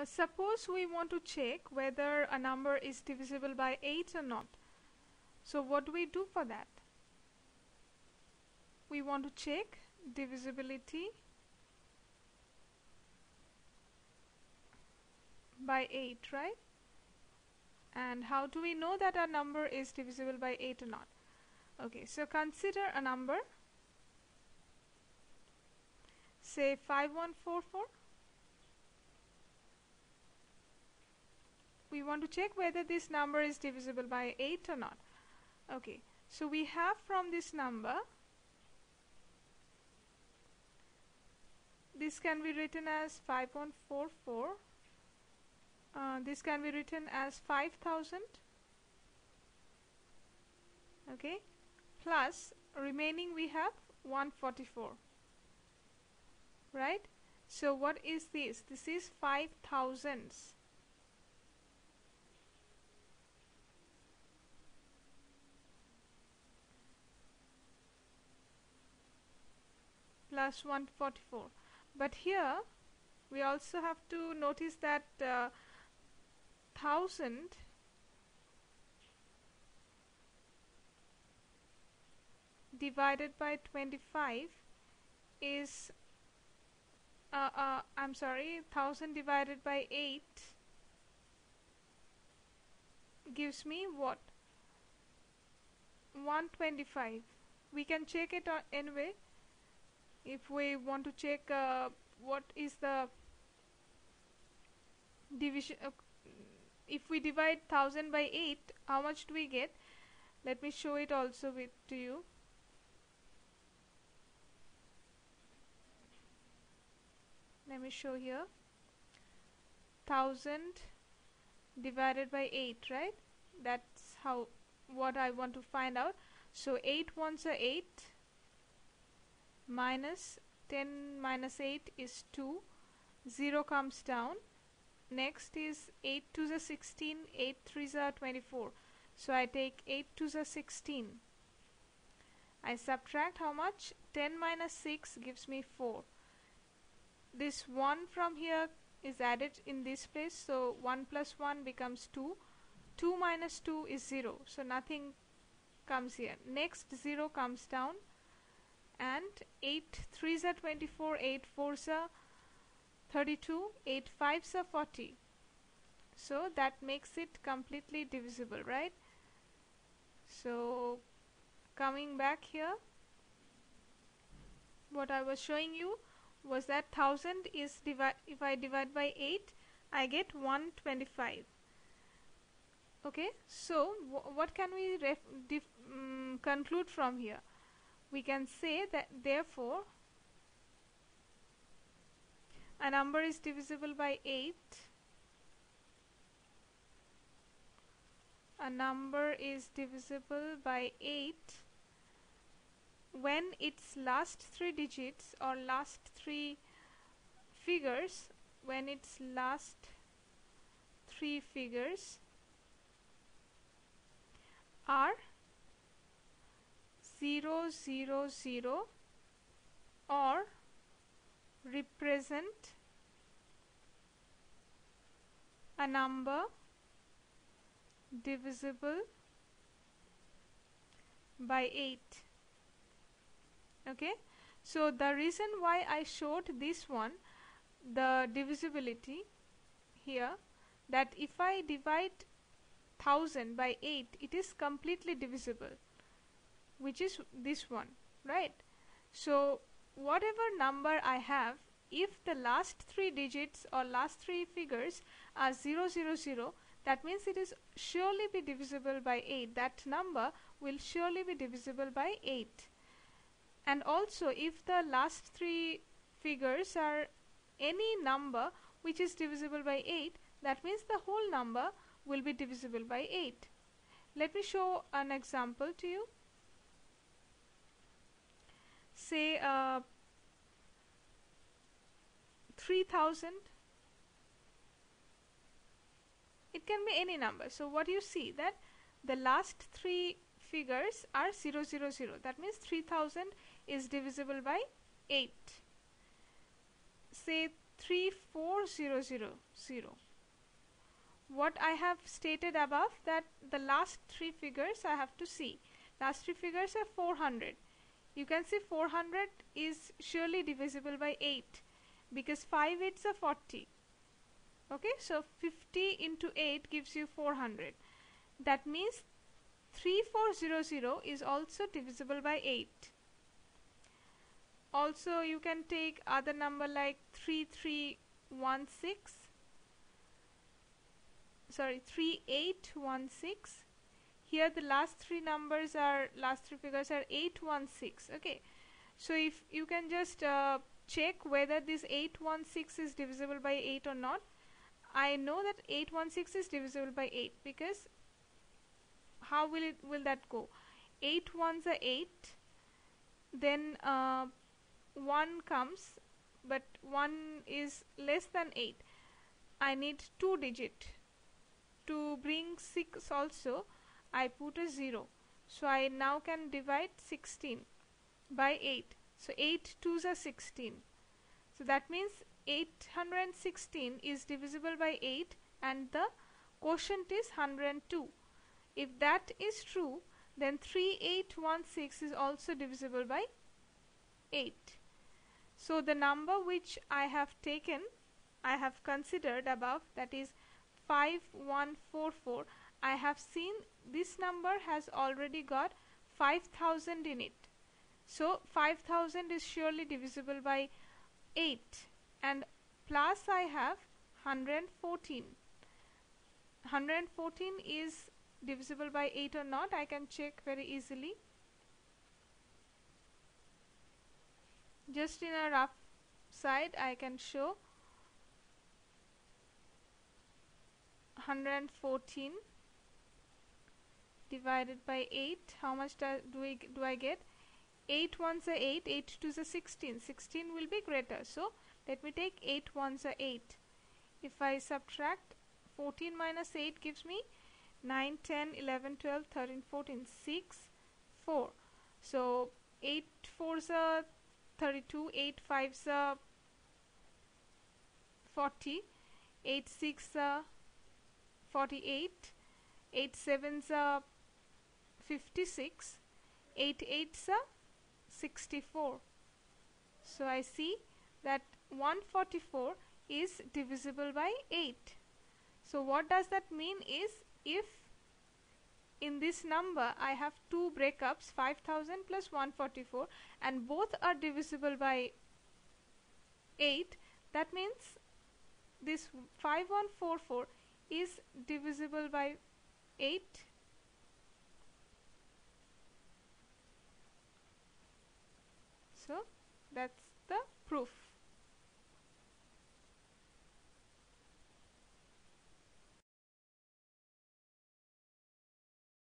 Suppose we want to check whether a number is divisible by 8 or not. So what do we do for that? We want to check divisibility by 8, right? And how do we know that a number is divisible by 8 or not? Okay, so consider a number, say 5144. We want to check whether this number is divisible by 8 or not. Okay, so we have from this number, this can be written as 5144. This can be written as 5000. Okay, plus remaining we have 144. Right? So what is this? This is 5000s. Plus 144. But here we also have to notice that 1000 divided by 25 is 1000 divided by 8 gives me what? 125. We can check it anyway. If we want to check what is the division, if we divide 1000 by 8, how much do we get? Let me show it also to you. Let me show here. 1000 divided by 8, right? That's what I want to find out. So 8 ones are 8, minus 10 minus 8 is 2, 0 comes down. Next is 8 2s are 16, 8 3s are 24. So I take 8 2s are 16. I subtract how much? 10 minus 6 gives me 4. This 1 from here is added in this place, so 1 plus 1 becomes 2. 2 minus 2 is 0, so nothing comes here. Next 0 comes down, and 8 3s are 24, 8 4s are 32, 8 5s are 40. So that makes it completely divisible, right? So coming back here, what I was showing you was that 1000 is if I divide by 8, I get 125. Okay, so what can we conclude from here? We can say that therefore a number is divisible by 8. A number is divisible by 8 when its last 3 digits or last 3 figures, when its last 3 figures are 0 0 0 or represent a number divisible by 8. Okay, so the reason why I showed this one, the divisibility here, that if I divide 1000 by 8, it is completely divisible, which is this one, right? So whatever number I have, if the last 3 digits or last 3 figures are 0 0 0, that means it is surely be divisible by 8. That number will surely be divisible by 8. And also if the last 3 figures are any number which is divisible by 8, that means the whole number will be divisible by 8. Let me show an example to you. Say 3000. It can be any number. So what you see, that the last 3 figures are 0 0 0. That means 3000 is divisible by 8. Say 34,000. What I have stated above, that the last three figures I have to see. Last three figures are 400. You can see 400 is surely divisible by 8 because 5 8s are 40. Okay, so 50 into 8 gives you 400. That means 3400 is also divisible by 8. Also you can take other number like 3816. Here the last three figures are 816. Okay, so if you can just check whether this 816 is divisible by 8 or not. I know that 816 is divisible by 8 because how will that go? 8 ones are 8, then 1 comes, but 1 is less than 8. I need 2 digit. To bring 6 also, I put a 0. So I now can divide 16 by 8. So 8 2s are 16. So that means 816 is divisible by 8 and the quotient is 102. If that is true, then 3816 is also divisible by 8. So the number which I have considered above, that is 5144, I have seen this number has already got 5000 in it. So 5000 is surely divisible by 8, and plus I have 114. 114 is divisible by 8 or not, I can check very easily. Just in a rough side I can show 114 divided by 8. How much do I get? 8 ones are 8, 8 2s are 16. 16 will be greater. So let me take 8 ones are 8. If I subtract 14 minus 8 gives me 9, 10, 11, 12, 13, 14, 6, 4. So 8 4s are 32, 8 5s are 40, 8 6s are 48, 8 7s are 56, 8 8s are 64. So I see that 144 is divisible by 8. So what does that mean is, if in this number I have two breakups, 5000 plus 144, and both are divisible by 8, that means this 5144 is divisible by 8. So that's the proof.